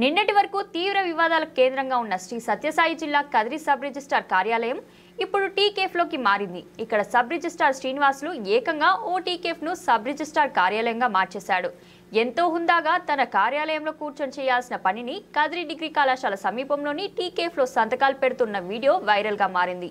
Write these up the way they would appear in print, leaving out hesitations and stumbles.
నిన్నటి వరకు తీవ్ర వివాదాల కేంద్రంగా ఉన్న శ్రీ సత్యసాయి జిల్లా కదిరి సబ్ రిజిస్ట్రార్ కార్యాలయం ఇప్పుడు టీకేఫ్లోకి మారింది. ఇక్కడ సబ్ రిజిస్ట్రార్ శ్రీనివాసులు ఏకంగా ఓ టీకేఫ్ను సబ్ రిజిస్ట్రార్ కార్యాలయంగా మార్చేశాడు. ఎంతో హుందాగా తన కార్యాలయంలో కూర్చొని చేయాల్సిన పనిని కదిరి డిగ్రీ కళాశాల సమీపంలోని టీకేఫ్లో సంతకాలు పెడుతున్న వీడియో వైరల్గా మారింది.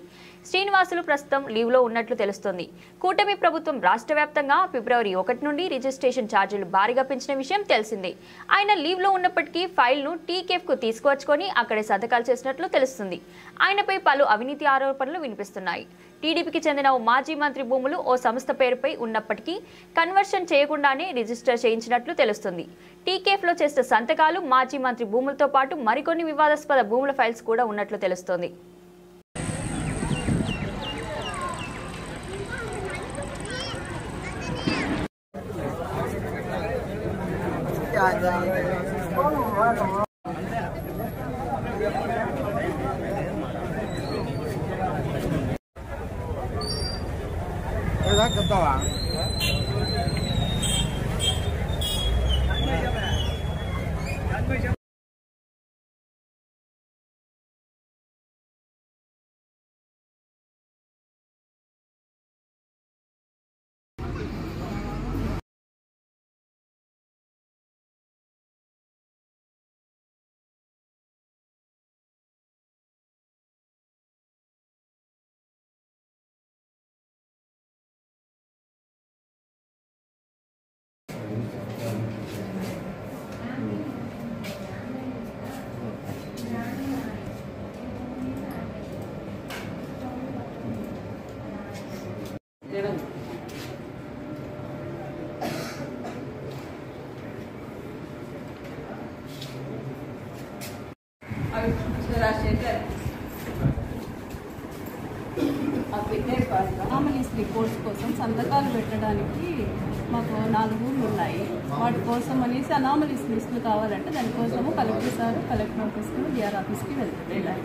శ్రీనివాసులు ప్రస్తుతం లీవ్లో ఉన్నట్లు తెలుస్తోంది. కూటమి ప్రభుత్వం రాష్ట్ర వ్యాప్తంగా ఫిబ్రవరి 1 నుండి రిజిస్ట్రేషన్ ఛార్జీలు భారీగా పెంచిన విషయం తెలిసిందే. ఆయన లీవ్లో ఉన్నప్పటికీ ఫైల్ను టీకేఫ్కు తీసుకువచ్చుకొని అక్కడే సంతకాలు చేసినట్లు తెలుస్తుంది. ఆయనపై పలు అవినీతి ఆరోపణలు వినిపిస్తున్నాయి. టీడీపీకి చెందిన ఓ మాజీ మంత్రి భూములు ఓ సంస్థ పేరుపై ఉన్నప్పటికీ కన్వర్షన్ చేయకుండానే రిజిస్టర్ చేయించినట్లు తెలుస్తుంది. టీకేఫ్లో చేసిన సంతకాలు మాజీ మంత్రి భూములతో పాటు మరికొన్ని వివాదాస్పద భూముల ఫైల్స్ కూడా ఉన్నట్లు తెలుస్తోంది. అనామలీస్ రిపోర్ట్స్ కోసం సంతకాలు పెట్టడానికి మాకు 4 ఊళ్ళు ఉన్నాయి. వాటి కోసం అనేసి అనామలీస్ లిస్టులు కావాలంటే దానికోసము కలెక్టర్ సార్ కలెక్టర్ ఆఫీస్కి డిఆర్ ఆఫీస్కి వెళ్తాం.